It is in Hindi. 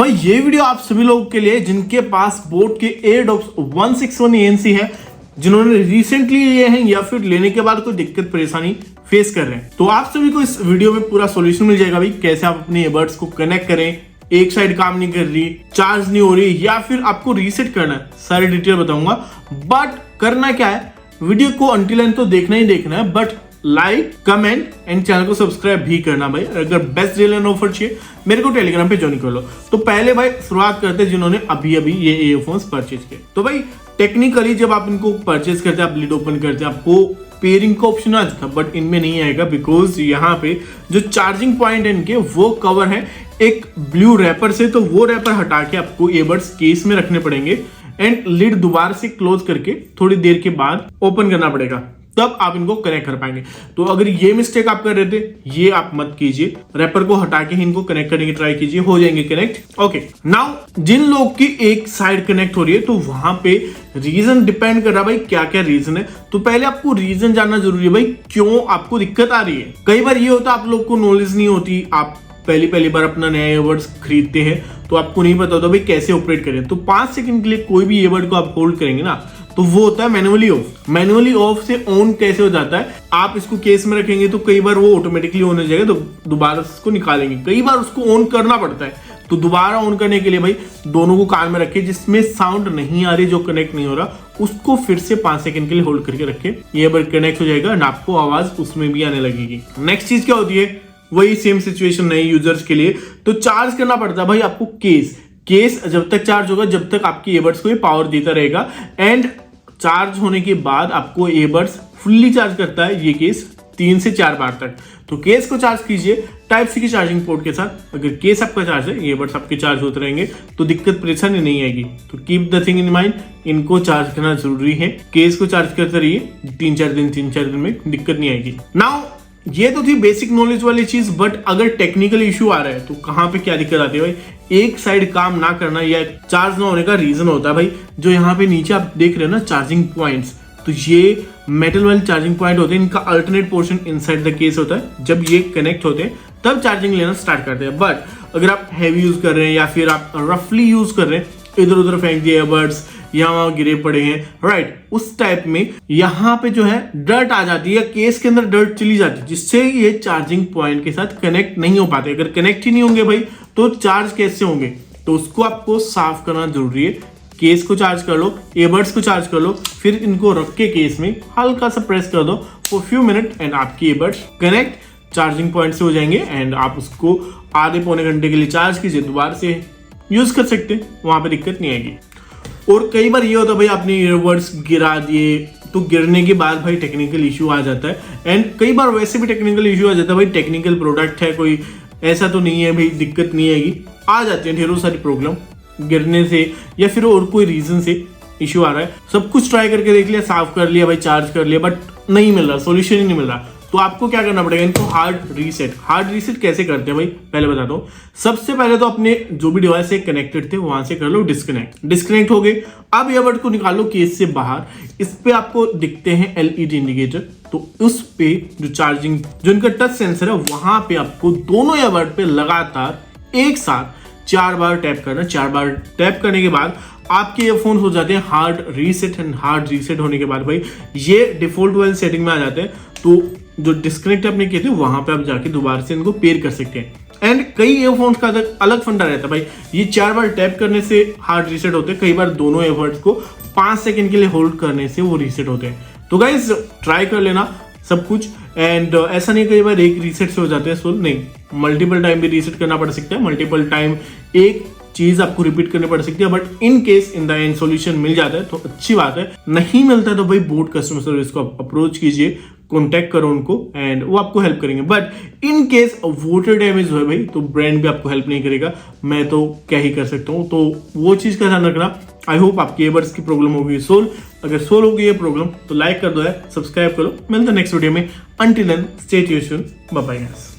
भाई ये वीडियो आप सभी लोगों के लिए जिनके पास बोट के एयरडॉप्स 161 ANC है, जिन्होंने रिसेंटली लिए हैं या फिर लेने के बाद कोई दिक्कत परेशानी फेस कर रहे हैं, तो आप सभी को इस वीडियो में पूरा सॉल्यूशन मिल जाएगा भाई कैसे आप अपने ईयरबड्स को कनेक्ट करें, एक साइड काम नहीं कर रही, चार्ज नहीं हो रही या फिर आपको रीसेट करना है, सारी डिटेल बताऊंगा। बट करना क्या है, वीडियो को अंटिल एंड तो देखना ही देखना है, but like comment and channel को सब्सक्राइब भी करना भाई। अगर बेस्ट डील एंड ऑफर चाहिए मेरे को टेलीग्राम पे ज्वाइन कर लो। तो पहले भाई शुरुआत करते हैं जिन्होंने अभी अभी ये ईयरफोन्स परचेज किए। तो भाई टेक्निकली जब आप इनको परचेज करते हैं, आप लिड ओपन करते हैं, आपको पेयरिंग का ऑप्शन आ जाता है, बट इनमें नहीं आएगा बिकॉज यहाँ पे जो चार्जिंग पॉइंट है इनके वो कवर है एक ब्लू रैपर से, तो वो रैपर हटा के आपको ईयरबड्स केस में रखने पड़ेंगे एंड लिड दोबारा से क्लोज करके थोड़ी देर के बाद ओपन करना पड़ेगा, तब आप इनको कनेक्ट कर पाएंगे। तो अगर ये मिस्टेक आप कर रहे थे, ये आप मत कीजिए, रैपर को हटा के इनको कनेक्ट करने की ट्राई कीजिए, हो जाएंगे कनेक्ट। ओके, नाउ जिन लोग की एक साइड कनेक्ट हो रही है तो वहां पे रीजन डिपेंड कर रहा है भाई क्या क्या रीजन है। तो पहले आपको रीजन जानना जरूरी है भाई क्यों आपको दिक्कत आ रही है। कई बार ये होता है आप लोग को नॉलेज नहीं होती, आप पहली बार अपना नया ईयरबड्स खरीदते हैं तो आपको नहीं पता होता भाई कैसे ऑपरेट करें। तो 5 सेकंड के लिए कोई भी ईयरबड को आप होल्ड करेंगे ना, तो वो होता है मैनुअली ऑफ। मैनुअली ऑफ से ऑन कैसे हो जाता है, आप इसको केस में रखेंगे तो कई बार वो ऑटोमेटिकली ऑन हो जाएगा, तो दोबारा उसको निकालेंगे, कई बार उसको ऑन करना पड़ता है। तो दोबारा ऑन करने के लिए भाई दोनों को कान में रखे, जिसमें साउंड नहीं आ रही, जो कनेक्ट नहीं हो रहा, उसको फिर से 5 सेकंड के लिए होल्ड करके रखे, ईयरबड कनेक्ट हो जाएगा एंड आपको आवाज उसमें भी आने लगेगी। नेक्स्ट चीज क्या होती है, वही सेम सिचुएशन नए यूजर्स के लिए, तो चार्ज करना पड़ता है भाई आपको केस जब तक चार्ज होगा जब तक आपके ईयरबड्स को ये पावर देता रहेगा, एंड चार्ज होने के बाद आपको ईयरबड्स फुल्ली चार्ज करता है ये केस 3 से 4 बार तक। तो केस को चार्ज कीजिए टाइप सी की चार्जिंग पोर्ट के साथ। अगर केस आपका चार्ज है, ईयरबड्स आपके चार्ज होते रहेंगे तो दिक्कत परेशानी नहीं आएगी। तो keep the thing in mind, इनको चार्ज करना जरूरी है, केस को चार्ज करते रहिए 3-4 दिन में दिक्कत नहीं आएगी। नाउ ये तो थी बेसिक नॉलेज वाली चीज, बट अगर टेक्निकल इश्यू आ रहा है तो कहां पे क्या दिक्कत आती है भाई, एक साइड काम ना करना या चार्ज ना होने का रीजन होता है भाई जो यहाँ पे नीचे आप देख रहे हो ना चार्जिंग पॉइंट्स, तो ये मेटल वाले चार्जिंग पॉइंट होते हैं, इनका alternate portion inside the case होता है। जब ये कनेक्ट होते हैं तब चार्जिंग लेना स्टार्ट करते हैं। बट अगर आप हैवी यूज कर रहे हैं या फिर आप रफली यूज कर रहे हैं, इधर उधर फेंक दिए ईयरबड्स, यहाँ वहां गिरे पड़े हैं, राइट, उस टाइप में यहाँ पे जो है डर्ट आ जाती है, केस के अंदर डर्ट चली जाती है, जिससे ये चार्जिंग पॉइंट के साथ कनेक्ट नहीं हो पाते। अगर कनेक्ट ही नहीं होंगे भाई तो चार्ज कैसे होंगे, तो उसको आपको साफ करना जरूरी है। केस को चार्ज कर लो, ईयरबड्स को चार्ज कर लो, फिर इनको रख के केस में हल्का सा प्रेस कर दो फॉर फ्यू मिनट एंड आपके ईयरबड्स कनेक्ट चार्जिंग पॉइंट से हो जाएंगे एंड आप उसको आधे पौने घंटे के लिए चार्ज कीजिए, दोबारा से यूज कर सकते हैं, वहां पे दिक्कत नहीं आएगी। और कई बार ये होता है भाई आपने ईयरबड्स गिरा दिए, तो गिरने के बाद भाई टेक्निकल इश्यू आ जाता है, एंड कई बार वैसे भी टेक्निकल इश्यू आ जाता है भाई, टेक्निकल प्रोडक्ट है कोई, ऐसा तो नहीं है भाई दिक्कत नहीं आएगी, आ जाती है ढेरों सारी प्रॉब्लम गिरने से या फिर और कोई रीजन से इश्यू आ रहा है। सब कुछ ट्राई करके देख लिया, साफ कर लिया भाई, चार्ज कर लिया, बट नहीं मिल रहा, सोल्यूशन ही नहीं मिल रहा। तो आपको क्या करना पड़ेगा, इनको हार्ड रीसेट कैसे करते हैं भाई पहले बताता हूँ। सबसे पहले तो अपने जो भी डिवाइस से कनेक्टेड थे वहां से कर लो डिस्कनेक्ट हो गए। अब ईयरबड को निकालो केस से बाहर, इस पे आपको दिखते हैं LED इंडिकेटर, तो उस पे जो चार्जिंग जो इनका टच सेंसर है वहां पे आपको दोनों ईयरबड पे लगातार एक साथ 4 बार टैप करना। 4 बार टैप करने के बाद आपके ईयरफोन हो जाते हैं hard reset, and hard reset होने के बाद भाई ये डिफॉल्ट वाली सेटिंग में आ जाते हैं। तो जो डिस्कनेक्ट आपने किए थे वहां पे आप जाके दोबारा से इनको पेयर कर सकते हैं। एंड कई ईयरफोन्स का अलग फंडा रहता है भाई, ये 4 बार टैप करने से हार्ड रीसेट होते हैं, कई बार दोनों ईयरबड्स को 5 सेकंड के लिए होल्ड करने से वो रीसेट होते हैं। तो गाइस ट्राई कर लेना सब कुछ, एंड ऐसा नहीं कई बार एक रीसेट से हो जाते हैं सोल, नहीं, मल्टीपल टाइम भी रीसेट करना पड़ सकता है, मल्टीपल टाइम एक चीज आपको रिपीट करनी पड़ सकती है, but in case in the end solution मिल जाता है तो अच्छी बात है। नहीं मिलता है तो भाई बोट कस्टमर सर्विस को अप्रोच कीजिए, कॉन्टेक्ट करो उनको एंड वो आपको हेल्प करेंगे। But in case water damage हो भाई तो ब्रांड भी आपको हेल्प नहीं करेगा, मैं तो क्या ही कर सकता हूँ, तो वो चीज का ध्यान रखना। आई होप आपके ईयरबड्स की प्रॉब्लम होगी सोल्व। अगर सोल्व हो गई है प्रॉब्लम तो लाइक कर दो, सब्सक्राइब करो, मिलते हैं नेक्स्ट वीडियो में। Until then stay tuned, bye bye guys.